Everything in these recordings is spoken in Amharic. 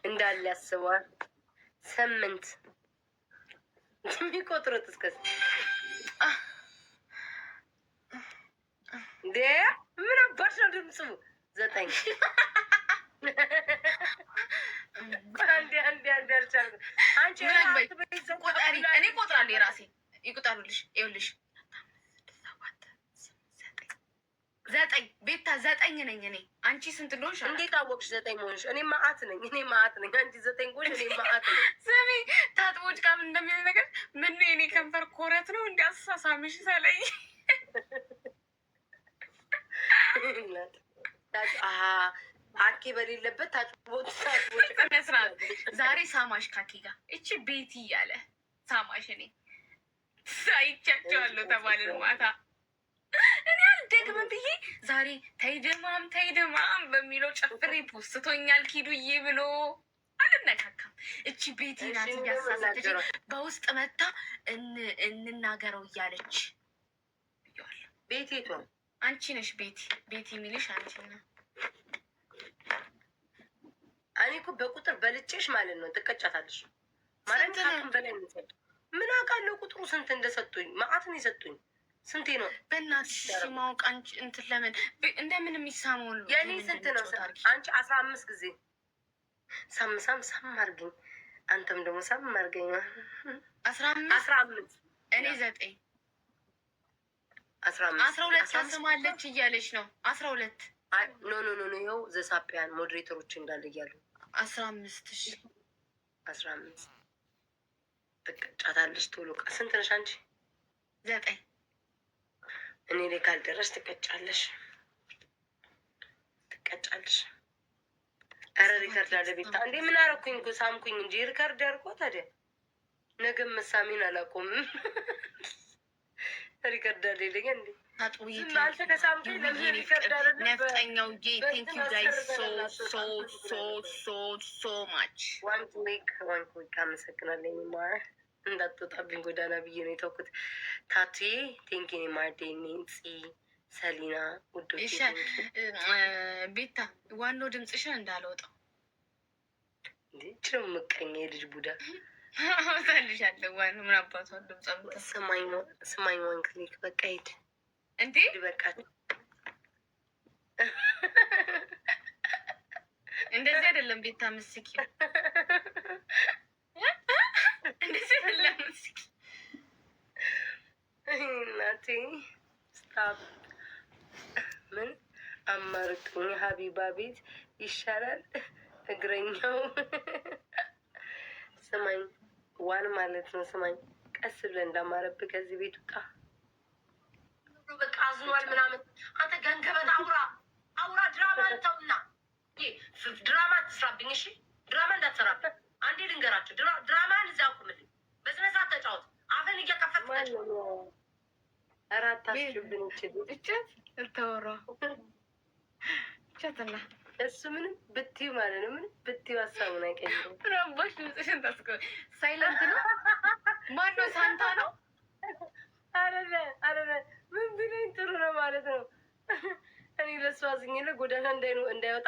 እንዳለ ያስበዋል። 8 የሚቆጥሩት እስከ እንዴ ምን አባሽ ነው ድምፁ? 9 አንዴ አልቻልኩም። አንቺ ቆጣሪ እኔ ቆጥራለሁ የራሴ ይቆጣሩልሽ። ይኸውልሽ 9 ቤታ 9 ነኝ እኔ። አንቺ ስንት እንደሆንሽ እንዴት አወቅሽ? 9 መሆንሽ? እኔ መዓት ነኝ። አንቺ 9 ጎሽ፣ እኔ መዓት ነኝ። ስሚ ታጥቦች ጋር ምን እንደሚል ነገር ምን ነው? የኔ ከንፈር ኮረት ነው እንዲ አሳሳምሽ ሰለኝ አኬ በሌለበት ታጥቦት መስራት። ዛሬ ሳማሽ ካኪ ጋር እቺ ቤቲ እያለ ሳማሽ። እኔ ሳይቻቸዋለሁ ተባልን ማታ። እኔ አልደግምም ብዬ ዛሬ ተይደማም በሚለው ጨፍሬ ፖስቶኛል ኪዱዬ ብሎ አልነካካም። እቺ ቤቲ ናት እያሳሳተች በውስጥ መታ እንናገረው እያለች ቤቴቷ አንቺ ነሽ ቤቲ የሚልሽ አንቺ ነው። እኔ እኮ በቁጥር በልጬሽ ማለት ነው ትቀጫታለሽ ማለት ነው። በላይ ምን አውቃለሁ ቁጥሩ ስንት እንደሰጡኝ። መዓትን የሰጡኝ ስንቴ ነው በእናትሽ ማወቅ አንቺ እንትን ለምን እንደምን የሚሳመው የኔ ስንት ነው? አንቺ 15 ጊዜ ሳም አርገኝ፣ አንተም ደግሞ ሳም አርገኝ። 15 እኔ 9 12 ታስማለች እያለች ነው። 12 ኖ ይኸው ዘሳፒያን ሞዴሬተሮች እንዳለ እያሉ 15 ትቀጫታለሽ ቶሎ። ስንት ነሽ አንቺ? 9 እኔ ላይ ካልደረስ ትቀጫለሽ። ኧረ ሪከርድ አለ ቤታ። እንዴ ምን አረኩኝ እኮ ሳምኩኝ እንጂ ሪከርድ አድርጎ ታዲያ ነገም መሳሚን አላቆምም። ሪከርድ አለ ይለኛ እንዴ አንተ ከሳምኩኝ ለምን ሪከርድ አለ? ነፍጠኛው ቴንክ ዩ ጋይስ ሶ ማች ዋን ዊክ አመሰግናለኝ። ማር እንዳትወጣብኝ ጎዳና ብዬ ነው የተውኩት። ታቱ ቴንኪ ማርዴኒ ሰሊና ውዶች ቤታ ዋናው ድምፅሽን እንዳልወጣው ችለው ምቀኛ የልጅ ቡዳ ታልሻለ ዋን ምን አባቷ ድምፅ ስማኝ ዋን ክሊክ በቃ ሂድ እንዴ በቃ እንደዚህ አይደለም ቤታ ምስኪ እንደዚህ አይደለም ምስኪ እናቴ ስታፕ ምን አማርጡኝ ሀቢባ ቤት ይሻላል እግረኛው። ስማኝ ዋን ማለት ነው። ስማኝ ቀስ ብለን እንዳማረብህ ከዚህ ቤት ውጣ። በቃ አዝኗል ምናምን። አንተ ገንገበት አውራ ድራማ አንተውና ድራማ አትስራብኝ እሺ። ድራማ እንዳትሰራብኝ አንዴ ልንገራቸው። ድራማን እዚያ አቁምልኝ። በስነ ስርዓት ተጫወት። አፈን እየከፈት አራት አስችብን እጨት እልተወራ እጨትና እሱ ምንም ብትዩ ማለት ነው። ምንም ብትዩ ሀሳቡን አይቀይርም። ረባሽ ድምፅሽን ታስቆ ሳይለንት ነው። ማነው ሳንታ ነው? አረረ ምን ቢለኝ ጥሩ ነው ማለት ነው። እኔ ለእሱ አዝኜለ ጎዳና እንዳይወጣ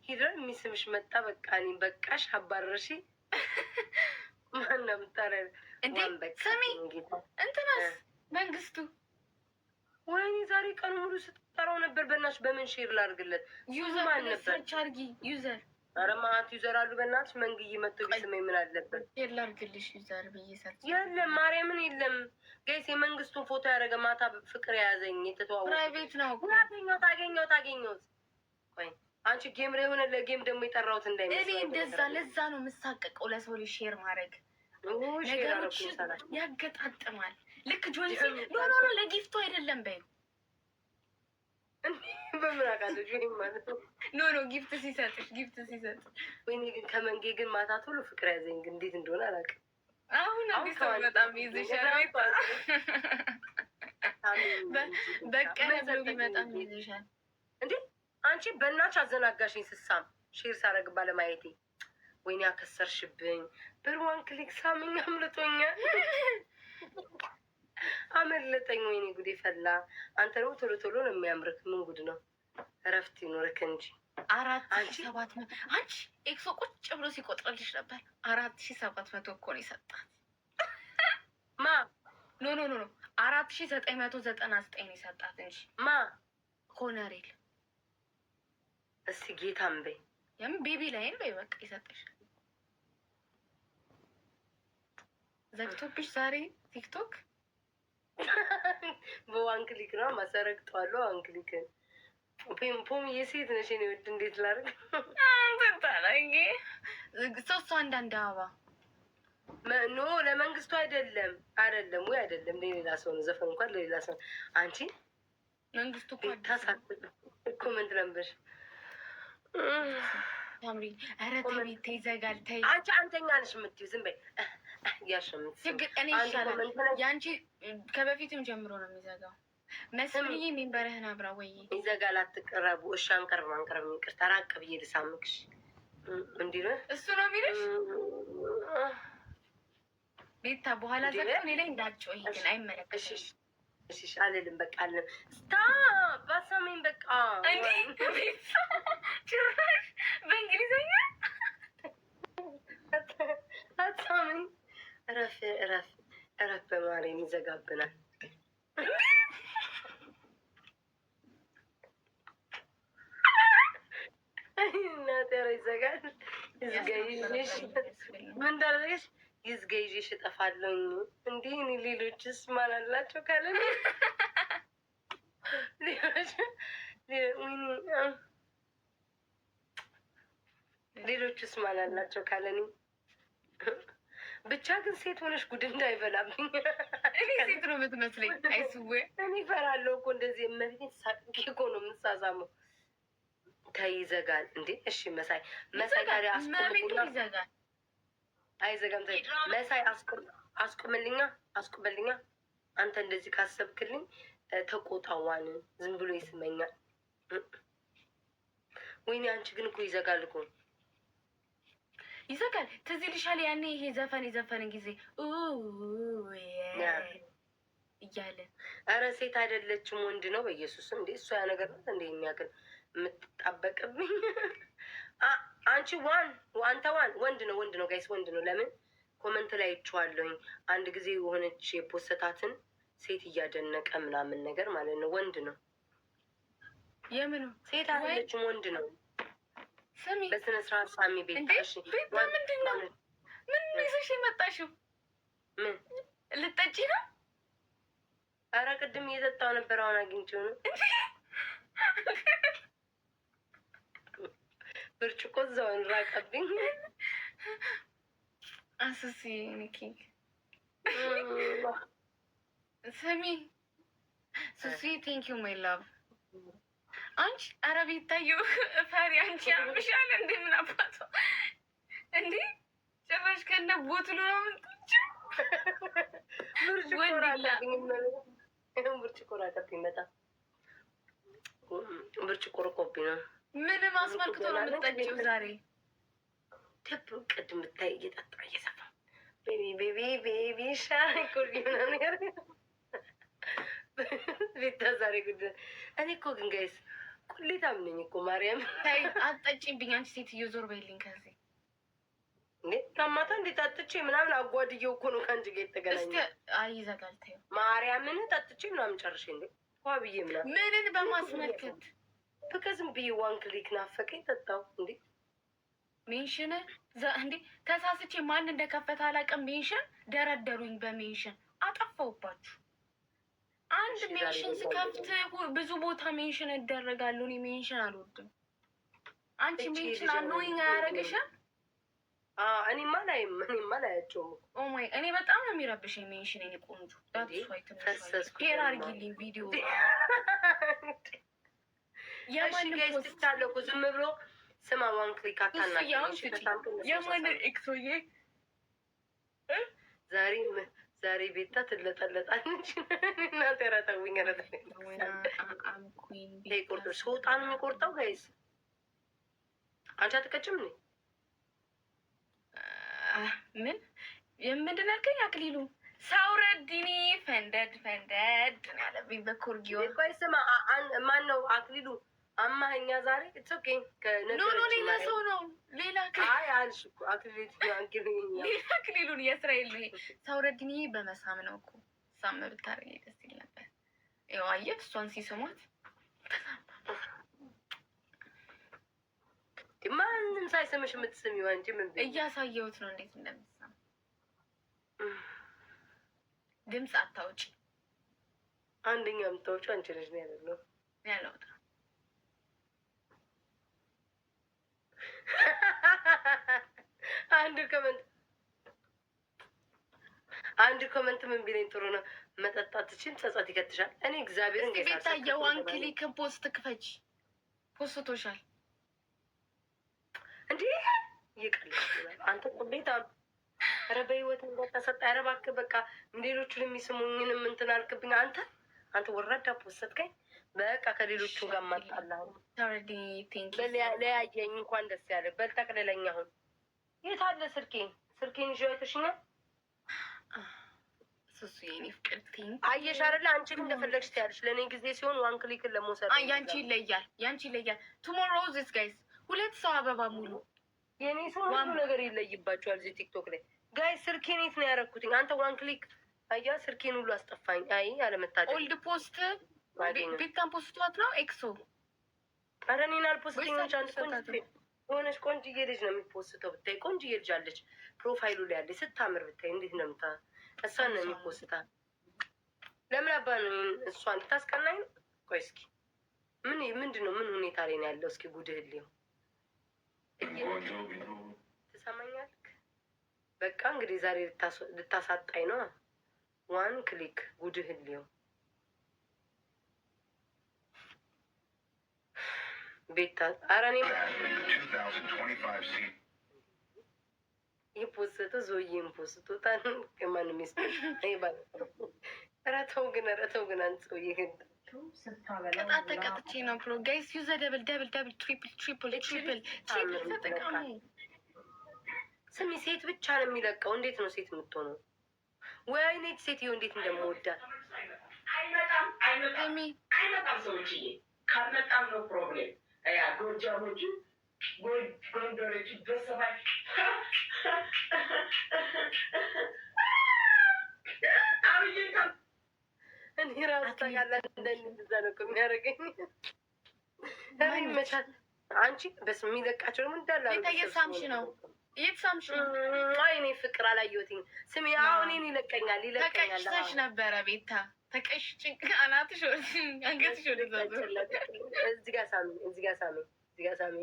ሂድረን የሚስምሽ መጣ። በቃ እኔ በቃሽ አባረርሽ። ማና ምታረ እንዴ ስሚ እንትናስ መንግስቱ ወይኔ ዛሬ ቀኑ ሙሉ ስትጠራው ነበር። በእናትሽ በምን ሼር ላድርግለት? ዩዘር ማን ነበር? ሰርች አድርጊ ዩዘር። ኧረ ማአት ዩዘር አሉ። በእናትሽ መንግዬ መጥቶ ቢስመኝ ምን አለበት? ሼር ላድርግልሽ ዩዘር ብዬ ሰርች የለም ማርያምን የለም። ጋይስ የመንግስቱን ፎቶ ያደረገ ማታ ፍቅር የያዘኝ የተተዋወቁ ፕራይቬት ነው። ታገኘሁት። ቆይ አንቺ ጌም ላይ ሆነ ለጌም ደግሞ የጠራሁት እንዳይመስል እኔ እንደዛ ለዛ ነው የምሳቀቀው። ለሰው ልጅ ሼር ማድረግ ነገሮች ያገጣጥማል። ልክ ጆንሲ ኖ ለጊፍቱ አይደለም በይው። በምን አውቃለች ወይም ማለት ነው። ኖ ጊፍት ሲሰጥሽ ወይኔ ግን ከመንጌ ግን ማታ ቶሎ ፍቅር ያዘኝ። ግን እንዴት እንደሆነ አላውቅም። አሁን አዲስ ሰው በጣም ይዝሻል። በቀለ ብሎ ቢመጣም ይዝሻል እንዴ አንቺ በእናትሽ አዘናጋሽኝ። ስሳም ሼር ሳረግ ባለማየቴ ወይኔ አከሰርሽብኝ። በርዋን ክሊክ ሳምኝ አምልጦኛል። አመለጠኝ። ወይኔ ጉዴ ፈላ። አንተ ደግሞ ቶሎ ቶሎ ነው የሚያምርክ። ምን ጉድ ነው? እረፍት ይኖርክ እንጂ 4,700 አንቺ ኤክሶ ቁጭ ብሎ ሲቆጥርልሽ ነበር። 4,700 እኮ ነው የሰጣት። ማ ኖ 4,999 ነው የሰጣት እንጂ ማ ኮነሬል። እስቲ ጌታም በይ የምን ቤቢ ላይን በይ በቃ ይሰጥሽ። ዘግቶብሽ ዛሬ ቲክቶክ በዋን ክሊክ ነው ማሰረግጧሉ። ዋን ክሊክ ፖም የሴት ነሽ የኔ ውድ፣ እንዴት ላድርግ? ታላንጌ ሶስቱ አንዳንድ አበባ ኖ ለመንግስቱ አይደለም ወይ አይደለም፣ ለሌላ ሰው ነው። ዘፈን እንኳን ለሌላ ሰው። አንቺ መንግስቱ ታሳት ኮመንት ነበር ታምሪ። ኧረ ተይ ቤት ይዘጋል። ተይ አንቺ አንተኛ ነሽ የምትይው ዝም በይ ያሸምት ችግር እኔ ይሻላል። የአንቺ ከበፊትም ጀምሮ ነው የሚዘጋው። መስፍንዬ ሚንበረህን አብራ ወይ ይዘጋል። አትቀረቡ። እሺ አንቀርብ ይቅርታ፣ ራቅ ብዬ ልሳምክሽ። እንዲህ ነው እሱ ነው የሚልሽ ቤታ። በኋላ ዘግቶ እኔ ላይ እንዳትጮህ፣ ይሄ ግን አይመለከትሽ። እሺ አልልም፣ በቃ አልልም። ባሳሜን በቃ እንዴ ጭራሽ በእንግሊዝኛ አሳሜን። እረፍ በማርያም ይዘጋብናል። እናቴ ኧረ ይዘጋል። ይዝገይሽ ምን እንዳደረገሽ ይዝገይሽ እጠፋለሁ። እንዲህ እኔ ሌሎችስ ማን አላቸው ካለን ሌሎችስ ማን አላቸው ካለን ብቻ ግን ሴት ሆነሽ ጉድ እንዳይበላብኝ። እኔ ሴት ነው የምትመስለኝ። አይስዌ እኔ እፈራለሁ እኮ እንደዚህ እመቤቴን ሳቅቄ እኮ ነው የምሳሳመው። ተይ ይዘጋል እንዴ? እሺ መሳይ ታዲያ ይዘጋል። አይዘጋም። ተይ መሳይ አስቁምልኛ። አንተ እንደዚህ ካሰብክልኝ ተቆጣዋን ዝም ብሎ ይስመኛል። ወይኔ አንቺ ግን እኮ ይዘጋል እኮ ይዘጋል። ትዝ ይልሻል ያኔ ይሄ ዘፈን የዘፈን ጊዜ እያለ ኧረ ሴት አይደለችም ወንድ ነው በኢየሱስ። እንዴ እሷ ያ ነገር ነው እንዴ የሚያክል የምትጣበቅብኝ? አንቺ አንተ ወንድ ነው ጋይስ፣ ወንድ ነው። ለምን ኮመንት ላይ ይችዋለሁኝ አንድ ጊዜ የሆነች የፖሰታትን ሴት እያደነቀ ምናምን ነገር ማለት ነው። ወንድ ነው። የምኑ ሴት አይደለችም ወንድ ነው። ስሚ በስነ ስርዓት ሳሚ ቤት ቤታ ምንድን ነው? ምን ይዘሽ የመጣሽው? ምን ልጠጪ ነው? ኧረ ቅድም እየጠጣሁ ነበር፣ አሁን አግኝቼው ነው። ብርጭቆ እዛውን ራቀብኝ። አስሲ ኒኪ ስሚ ሱሲ ቴንኪዩ ማይ ላቭ። አንቺ ኧረ ቤታየው ፈሪ አንቺ ያምሻል እንዴ? ምን አባቷ እንዴ? ጭራሽ ከነ ቦትሉ ነው የምትችው። ብርጭቆ ራቀብኝ በጣም ብርጭቆ ርቆብኝ ነው። ምንም አስመልክቶ ነው የምትጠጪው ዛሬ? ቅድም ብታይ እየጠጣ እየሰፋ ቤቢ ሻይ ኮርጊ ምናምን ነገር ቤታ ዛሬ ጉድ። እኔ እኮ ግን ጋይስ ቁሌታም ነኝ እኮ ማርያም። ታይ አትጠጪብኝ አንቺ ሴትዮ፣ ዞር በይልኝ ከዚህ። እንዴ ታማታ እንዴ ጠጥቼ ምናምን አጓድዬው እኮ ነው ከአንቺ ጋር የተገናኘ። አይ ይዘጋል። ተይው ማርያምን ጠጥቼ ምናምን ጨርሼ እንዴ ዋ ብዬ ምናምን ምንን በማስመልከት በቃ ዝም ብዬ ዋን ክሊክ ናፈቀኝ ጠጣው። እንዴ ሜንሽን እንዴ ተሳስቼ ማን እንደከፈተ አላውቅም። ሜንሽን ደረደሩኝ። በሜንሽን አጠፋውባችሁ። አንድ ሜንሽን ስከፍት ብዙ ቦታ ሜንሽን እደረጋለሁ። እኔ ሜንሽን አልወድም። አንቺ ሜንሽን አኖይኝ አያደርግሽም? እኔማ ላያቸውም። ኦማይ እኔ በጣም ነው የሚረብሽኝ ሜንሽን። እኔ ቆንጆ ዳትስዋይትሄር አርጊልኝ ቪዲዮ የማንስታለ ዝም ብሎ ስማ ዋን ክሊክ አታናግሪኝ። የማንን ኤክሶዬ ዛሬ ቤታ ትለጠለጣለች። እናንተ ረተውኝ ቁርጦ ስወጣ ነው የሚቆርጠው። ጋይስ አንቺ አትቀጭም ነ ምን የምንድን ያልከኝ? አክሊሉ ሳውረዲኒ ፈንደድ ያለብኝ በኮርጊዮ። ቆይ ስማ ማን ነው አክሊሉ? አማኛ ዛሬ ኦኬ ኖ ሌላ ሰው ነው። ሌላ አልሽ እኮ አክሊል ሌላ አክሊሉን የእስራኤል ነው። ሰውረድን በመሳም ነው እኮ ሳም ብታረጊ ደስ ይል ነበር። ያው አየህ እሷን ሲስሟት ማንም ሳይስምሽ የምትስሚው አንቺ ምን እያሳየሁት ነው እንዴት እንደምትሰማ። ድምፅ አታውጪ። አንደኛ የምታወጪው አንቺ ልጅ ነው ያለው ያለውታ አንድ ኮመንት ምን ቢለኝ ጥሩ ነው፣ መጠጣትችን ጸጸት ይከትሻል። እኔ እግዚአብሔርን ቤታ የዋን ክሊክ ፖስት ክፈች፣ ፖስቶሻል እንዴ ይቀልሻል። አንተ ቁቤታ ኧረ በህይወት እንዳታሰጣ። ኧረ እባክህ በቃ ሌሎቹን የሚስሙኝንም እንትን አልክብኝ። አንተ ወራዳ ፖስትከኝ። በቃ ከሌሎቹ ጋር ማጣላሁ። ለያየኝ እንኳን ደስ ያለ በል ጠቅልለኝ። አሁን የት አለ ስልኬን ይዤ አይተሽኛል። ሱሱ የኔ ፍቅር አየሽ አይደለ? አንቺ ግን እንደፈለግሽ ትያለሽ። ለእኔ ጊዜ ሲሆን ዋን ክሊክን ለመውሰድ ያንቺ ይለያል። ቱሞሮ ዚስ ጋይስ 2 ሰው አበባ ሙሉ የኔ ሰው ሁሉ ነገር ይለይባቸዋል። እዚህ ቲክቶክ ላይ ጋይስ ስልኬን የት ነው ያደረኩትኝ? አንተ ዋን ክሊክ አያ ስልኬን ሁሉ አስጠፋኝ። አይ አለመታደል ኦልድ ፖስት ቤታን ፖስቷት ነው ኤክሶ። ኧረ እኔን አልፖስትኞች አንድ የሆነች ቆንጅዬ ልጅ ነው የሚፖስተው። ብታይ ቆንጅዬ ልጅ አለች ፕሮፋይሉ ላይ ያለች ስታምር ብታይ እንዴት ነው እሷን ነው የሚፖስታ። ለምን አባ ነው እሷን ልታስቀናኝ ነው? ቆይ እስኪ ምንድን ነው ምን ሁኔታ ላይ ነው ያለው? እስኪ ጉድህ ልየው። ትሰማኛለህ? በቃ እንግዲህ ዛሬ ልታሳጣኝ ነው። ዋን ክሊክ ጉድህ ልየው። ቤታ ኧረ እኔ የፖስተው ዞዬን ፖስቶታል። ከማንም ኧረ ተው ግን አንተ ሰውዬ ቅጣት ተቀጥቼ ነው ፕሮ ጋይስ ዩዘ ደብል ትሪፕል ተጠቃሙ። ስሚ ሴት ብቻ ነው የሚለቀው። እንዴት ነው ሴት የምትሆነው? ወይኔ ሴትዮ እንዴት እንደምወዳት። አይመጣም ሰዎችዬ፣ ካልመጣም ነው ፕሮብሌም። ያ ጎጃሞቹ ጎንደሮቹ በሰባይ እኔ ራሱ ታውቃለህ እንደዛ ነው እኮ የሚያደርገኝ። መቻል አንቺ በስ የሚለቃቸው ደግሞ እንዳለ እየተሳምሽ ነው። አይ እኔ ፍቅር አላየሁትም። ስሚ አሁን እኔን ይለቀኛል። ተቀጭተሽ ነበረ ቤታ ተቀጭ አናትሽ አንገትሽ ወደዛ እዚህ ጋር ሳሚ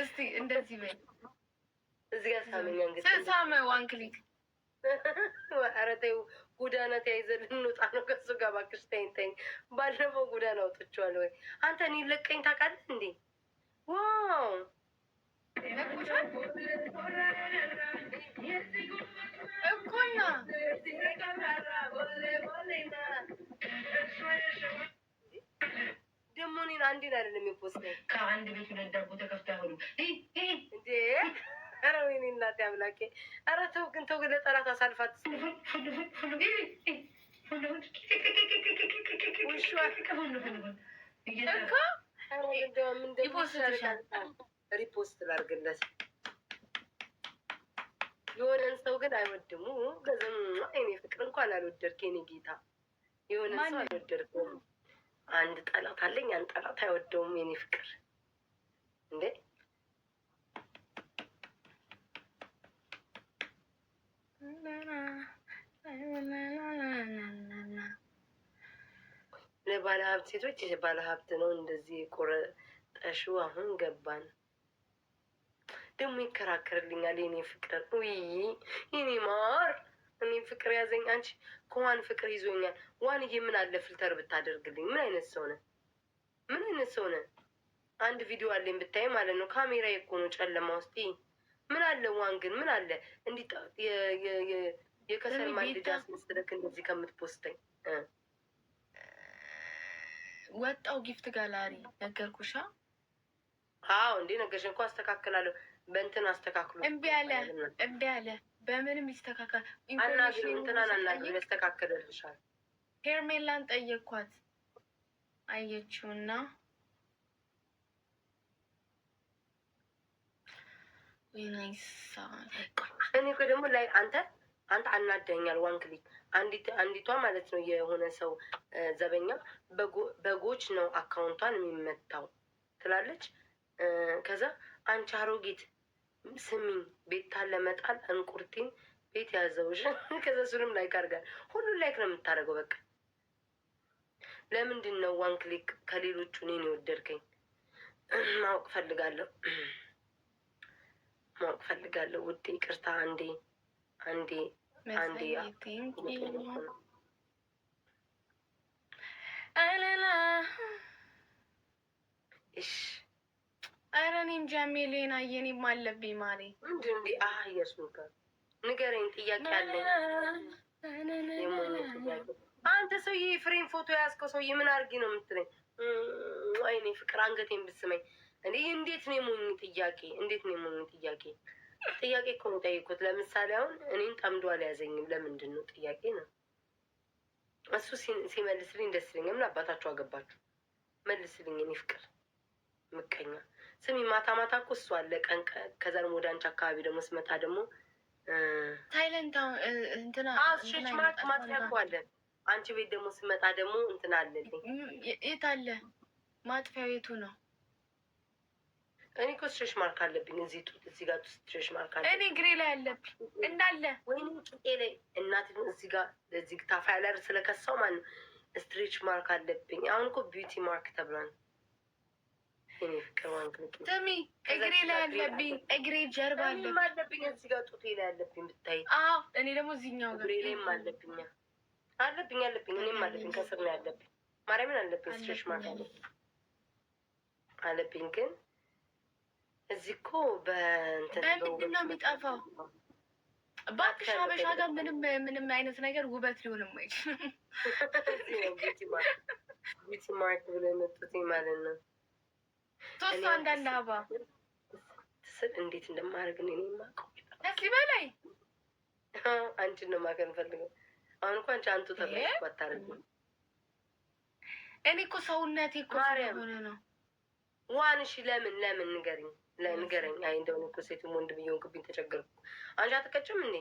እስቲ እንደዚህ በይ። እዚህ ጋር ሳሚ አንገት ሳመ ዋን ክሊክ። ኧረ ተይው ጎዳና ተያይዘን እንውጣ ነው ከሱ ጋር እባክሽ። ተይኝ። ባለፈው ጎዳና ወጥቼዋለሁ። ወይ አንተ እኔን ለቀኝ ታውቃለህ እንዴ? ዋው እኮና ደግሞ እኔን አንዴን አይደለም የፖስተኝ ከአንድ ቤት 2 ዳቦ ተከፍቶ አይሆኑም እንዴ? ኧረ ወይኔ እናቴ አምላኬ! ኧረ ተው ግን ለጠላት አሳልፋት ሪፖስት ላድርግለት። የሆነን ሰው ግን አይወድሙ ገዘም እኔ ፍቅር እንኳን አልወደድክ የኔ ጌታ። የሆነን ሰው አልወደድኩም። አንድ ጠላት አለኝ። አንድ ጠላት አይወደውም የኔ ፍቅር እንዴ። ለባለ ሀብት ሴቶች ባለ ሀብት ነው እንደዚህ የቆረጠሽው። አሁን ገባን። ደግሞ ይከራከርልኛል የኔ ፍቅር። ውይ የኔ ማር እኔ ፍቅር ያዘኝ። አንቺ ከዋን ፍቅር ይዞኛል። ዋንዬ ምን አለ ፊልተር ብታደርግልኝ? ምን አይነት ሰው ነህ? አንድ ቪዲዮ አለኝ ብታይ ማለት ነው። ካሜራ እኮ ነው ጨለማ ውስጥ። ምን አለ ዋን ግን ምን አለ እንዲ የከሰል ማንደጃ አስመስለክ እንደዚህ ከምትፖስተኝ። ወጣው ጊፍት ጋላሪ ነገርኩሻ። አዎ እንዴ ነገርሽ እኮ አስተካክላለሁ። በእንትን አስተካክሎ እምቢ አለ። በምንም ይስተካከል። አናግሪው እንትናን አናግሪው ያስተካክልልሻል። ሄርሜላን ጠየኳት አየችውና እኔ እኮ ደግሞ ላይ አንተ አናደኛል። ዋን ክሊክ አንዲቷ ማለት ነው የሆነ ሰው ዘበኛ በጎች ነው አካውንቷን የሚመታው ትላለች። ከዛ አንቺ አሮጊት ስሚኝ ቤታን ለመጣል እንቁርቲን ቤት ያዘውሽ። ከዛ እሱንም ላይክ አድርጋል። ሁሉን ላይክ ነው የምታደርገው። በቃ ለምንድን ነው ዋን ክሊክ ከሌሎቹ እኔን የወደድከኝ? ማወቅ ፈልጋለሁ ውዴ። ይቅርታ አንዴ እሺ። ኧረ እኔ እንጃ ሜሌና የኔም አለብኝ ማሬ። ምንድን እንዲ እየሱጋ ንገረኝ። ጥያቄ አለኝ። አንተ ሰውዬ ፍሬም ፎቶ ያዝከው ሰውዬ ምን አድርጊ ነው የምትለኝ? ወይኔ ፍቅር አንገቴን ብትስመኝ። እንዴት ነው የሞኝ ጥያቄ? ጥያቄ እኮ ነው የጠየኩት። ለምሳሌ አሁን እኔን ጠምዶ አልያዘኝም። ለምንድን ነው ጥያቄ ነው። እሱ ሲመልስልኝ ደስ ይለኛል። ምን አባታችሁ አገባችሁ? መልስልኝ። እኔ ፍቅር ምቀኛ። ስሚ ማታ እኮ እሱ አለ ቀን። ከዛ ደግሞ ወደ አንቺ አካባቢ ደግሞ ስመጣ ደግሞ ታይለንት እንትና ማጥፊያ እኮ አለ። አንቺ ቤት ደግሞ ስመጣ ደግሞ እንትን አለልኝ። የት አለ ማጥፊያው? የቱ ነው? እኔ እኮ ስትሬች ማርክ አለብኝ እዚህ ጋር ስትሬች ማርክ አለብኝ። እኔ ግሬ ላይ አለብኝ እንዳለ ወይኔ ቂጤ ላይ እናት እዚህ ጋር ለዚህ ታፋ ያለ ስለከሳው ማለት ስትሬች ማርክ አለብኝ። አሁን እኮ ቢዩቲ ማርክ ተብሏል። እኔ ፍቅር ዋንክ ስሚ እግሬ ላይ አለብኝ። እግሬ ጀርባ አለብኝ እዚህ ጋር ጡቴ ላይ አለብኝ ብታይ። አዎ እኔ ደግሞ እዚህኛው ጋር እግሬ ላይም አለብኝ። እኔም አለብኝ። ከስር ነው ያለብኝ። ማርያምን አለብኝ። ስትሬች ማርክ አለብኝ ግን እዚህ እኮ በምንድን ነው የሚጠፋው? እባክሽ ሀበሻ ጋር ምንም አይነት ነገር ውበት ሊሆንም አይችልም። ቢዩቲ ማርክ ብሎ የመጡት ማለት ነው። ሶስቱ አንዳንድ አባ ስል እንዴት እንደማደርግ እኔ የማውቀው ከዚህ በላይ አንቺን ነው ማከን ፈልገው። አሁን እኮ አንቱ ተብለሽ እኮ አታደርጊም። እኔ እኮ ሰውነቴ እኮ ሆነ ነው። ዋን እሺ፣ ለምን ንገረኝ። አይ እንደሆነ እኮ ሴትም ወንድ ብዬ ሆንክብኝ ተቸገርኩ። አንቺ አትቀጭም እንዴ?